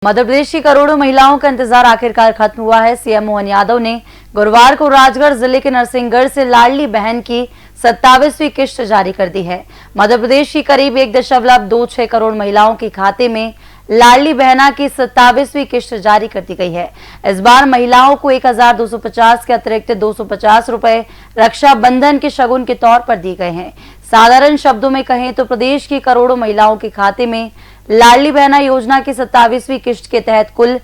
मध्य प्रदेश की करोड़ों महिलाओं का इंतजार आखिरकार खत्म हुआ है। सीएम मोहन यादव ने गुरुवार को राजगढ़ जिले के नरसिंहगढ़ से लाडली बहन की 27वीं किश्त जारी कर दी है। मध्य प्रदेश की करीब 1.26 करोड़ महिलाओं के खाते में लाडली बहना की 27वीं किश्त जारी कर दी गई है। इस बार महिलाओं को 1250 के अतिरिक्त 250 रुपए रक्षाबंधन के शगुन के तौर पर दिए गए हैं। साधारण शब्दों में कहें तो प्रदेश की करोड़ों महिलाओं के खाते में लाडली बहना योजना की 27वीं किश्त के तहत कुल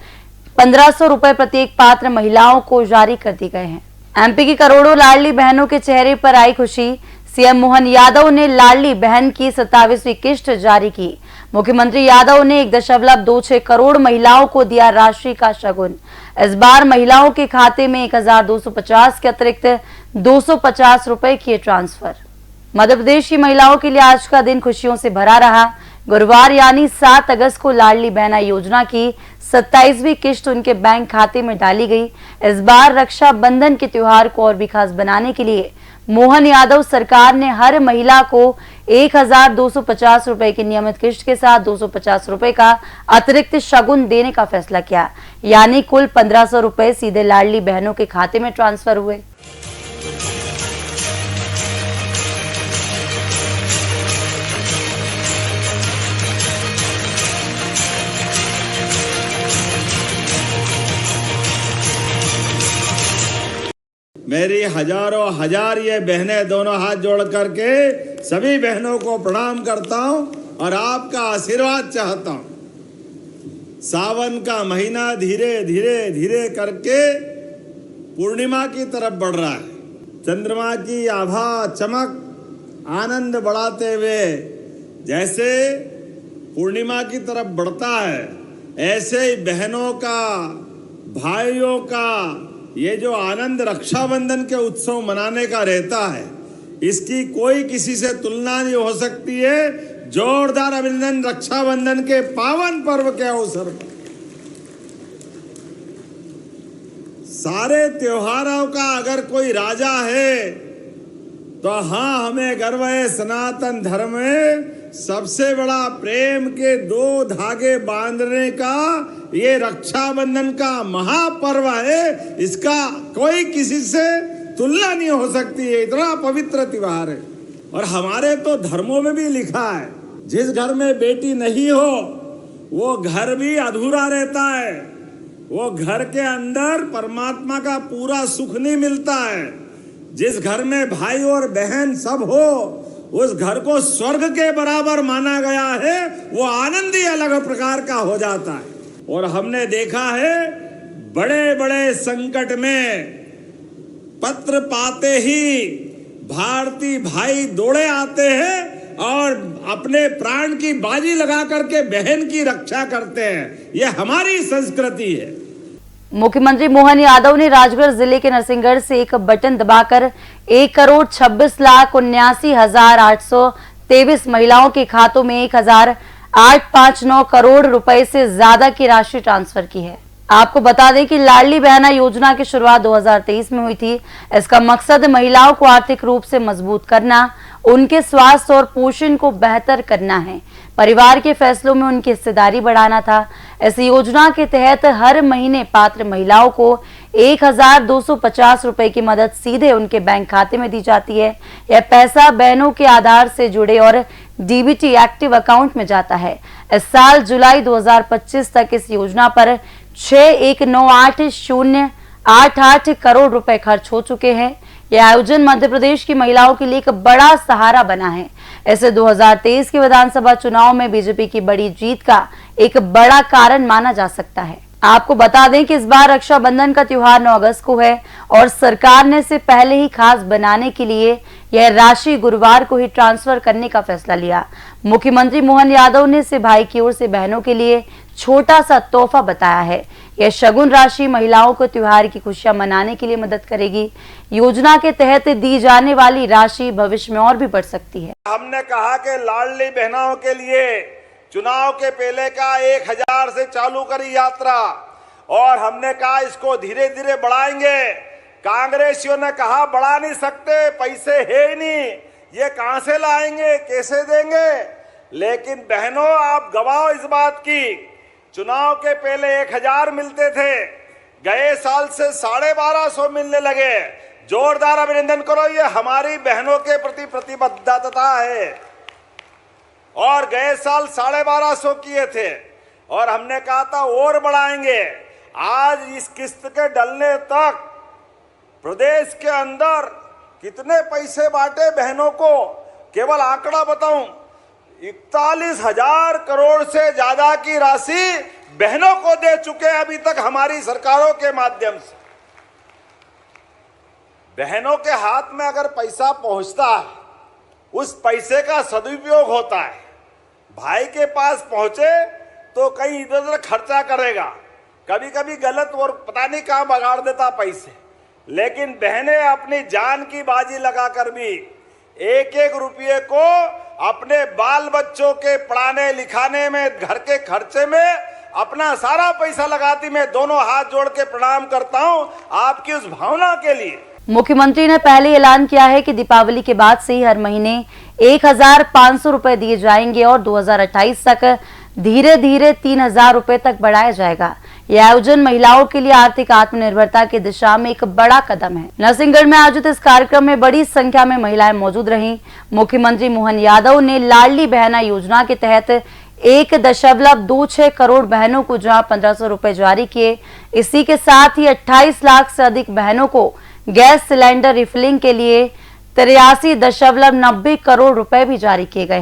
1500 रुपए प्रत्येक पात्र महिलाओं को जारी कर दिए गए हैं। एमपी की करोड़ों लाडली बहनों के चेहरे पर आई खुशी। सीएम मोहन यादव ने लाडली बहन की 27वीं किश्त जारी की। मुख्यमंत्री यादव ने 1.26 करोड़ महिलाओं को दिया राशि का शगुन। इस बार महिलाओं के खाते में 1250 के अतिरिक्त 250 रुपए किए ट्रांसफर। मध्य प्रदेश की महिलाओं के लिए आज का दिन खुशियों से भरा रहा। गुरुवार यानी 7 अगस्त को लाडली बहना योजना की 27वीं किश्त उनके बैंक खाते में डाली गई। इस बार रक्षाबंधन के त्योहार को और भी खास बनाने के लिए मोहन यादव सरकार ने हर महिला को 1250 रुपए की नियमित किश्त के साथ 250 रुपए का अतिरिक्त शगुन देने का फैसला किया, यानी कुल 1500 रुपए सीधे लाडली बहनों के खाते में ट्रांसफर हुए। मेरी हजारों हजार ये बहनें दोनों हाथ जोड़ करके सभी बहनों को प्रणाम करता हूं और आपका आशीर्वाद चाहता हूं। सावन का महीना धीरे धीरे धीरे करके पूर्णिमा की तरफ बढ़ रहा है। चंद्रमा की आभा चमक आनंद बढ़ाते हुए जैसे पूर्णिमा की तरफ बढ़ता है, ऐसे ही बहनों का, भाइयों का ये जो आनंद रक्षाबंधन के उत्सव मनाने का रहता है, इसकी कोई किसी से तुलना नहीं हो सकती है। जोरदार अभिनंदन रक्षाबंधन के पावन पर्व के अवसर पर। सारे त्योहारों का अगर कोई राजा है तो हाँ, हमें गर्व है। सनातन धर्म में सबसे बड़ा प्रेम के 2 धागे बांधने का ये रक्षाबंधन का महापर्व है। इसका कोई किसी से तुलना नहीं हो सकती है। इतना पवित्र त्योहार है। और हमारे तो धर्मों में भी लिखा है, जिस घर में बेटी नहीं हो वो घर भी अधूरा रहता है। वो घर के अंदर परमात्मा का पूरा सुख नहीं मिलता है। जिस घर में भाई और बहन सब हो, उस घर को स्वर्ग के बराबर माना गया है। वो आनंद ही अलग प्रकार का हो जाता है। और हमने देखा है, बड़े बड़े संकट में पत्र पाते ही भारतीय भाई दौड़े आते हैं और अपने प्राण की बाजी लगा करके बहन की रक्षा करते हैं। ये हमारी संस्कृति है। मुख्यमंत्री मोहन यादव ने राजगढ़ जिले के नरसिंहगढ़ से एक बटन दबाकर 1,26,79,823 महिलाओं के खातों में 1,859 करोड़ रुपए से ज्यादा की राशि ट्रांसफर की है। आपको बता दें कि लाडली बहना योजना की शुरुआत 2023 में हुई थी। इसका मकसद महिलाओं को आर्थिक रूप से मजबूत करना, उनके स्वास्थ्य और पोषण को बेहतर करना है, परिवार के फैसलों में उनकी हिस्सेदारी बढ़ाना था। इस योजना के तहत हर महीने पात्र महिलाओं को 1,250 रुपए की मदद सीधे उनके बैंक खाते में दी जाती है। यह पैसा बहनों के आधार से जुड़े और डीबीटी एक्टिव अकाउंट में जाता है। इस साल जुलाई 2025 तक इस योजना पर 6,19,8088 करोड़ रुपए खर्च हो चुके हैं। यह आयोजन मध्य प्रदेश की महिलाओं के लिए एक बड़ा सहारा बना है। इसे 2023 के विधानसभा चुनाव में बीजेपी की बड़ी जीत का एक बड़ा कारण माना जा सकता है। आपको बता दें कि इस बार रक्षाबंधन का त्योहार 9 अगस्त को है और सरकार ने इसे पहले ही खास बनाने के लिए यह राशि गुरुवार को ही ट्रांसफर करने का फैसला लिया। मुख्यमंत्री मोहन यादव ने इसे भाई की ओर से बहनों के लिए छोटा सा तोहफा बताया है। यह शगुन राशि महिलाओं को त्योहार की खुशियां मनाने के लिए मदद करेगी। योजना के तहत दी जाने वाली राशि भविष्य में और भी बढ़ सकती है। हमने कहा कि लाडली बहनों के लिए चुनाव के पहले का 1000 से चालू करी यात्रा, और हमने कहा इसको धीरे धीरे बढ़ाएंगे। कांग्रेसियों ने कहा बढ़ा नहीं सकते, पैसे है ही नहीं, ये कहां से लाएंगे, कैसे देंगे। लेकिन बहनों, आप गवाह इस बात की, चुनाव के पहले 1000 मिलते थे, गए साल से 1250 मिलने लगे। जोरदार अभिनंदन करो, ये हमारी बहनों के प्रति प्रतिबद्धता है। और गए साल 1250 किए थे और हमने कहा था और बढ़ाएंगे। आज इस किस्त के डलने तक प्रदेश के अंदर कितने पैसे बांटे बहनों को, केवल आंकड़ा बताऊं, 41,000 करोड़ से ज्यादा की राशि बहनों को दे चुके हैं अभी तक हमारी सरकारों के माध्यम से। बहनों के हाथ में अगर पैसा पहुंचता है, उस पैसे का सदुपयोग होता है। भाई के पास पहुंचे तो कहीं इधर उधर खर्चा करेगा, कभी कभी गलत और पता नहीं कहां बगाड़ देता पैसे। लेकिन बहनें अपनी जान की बाजी लगाकर भी एक एक रुपये को अपने बाल बच्चों के पढ़ाने लिखाने में, घर के खर्चे में अपना सारा पैसा लगाती। मैं दोनों हाथ जोड़ के प्रणाम करता हूं आपकी उस भावना के लिए। मुख्यमंत्री ने पहले ऐलान किया है कि दीपावली के बाद से ही हर महीने 1,500 रुपए दिए जाएंगे और 2028 तक धीरे धीरे 3,000 रुपए तक बढ़ाया जाएगा। यह आयोजन महिलाओं के लिए आर्थिक आत्मनिर्भरता की दिशा में एक बड़ा कदम है। नरसिंहगढ़ में आयोजित इस कार्यक्रम में बड़ी संख्या में महिलाएं मौजूद रहीं। मुख्यमंत्री मोहन यादव ने लाडली बहना योजना के तहत 1.26 करोड़ बहनों को जहां 1,500 रुपए जारी किए। इसी के साथ ही 28 लाख से अधिक बहनों को गैस सिलेंडर रिफिलिंग के लिए 83.90 करोड़ रुपए भी जारी किए गए।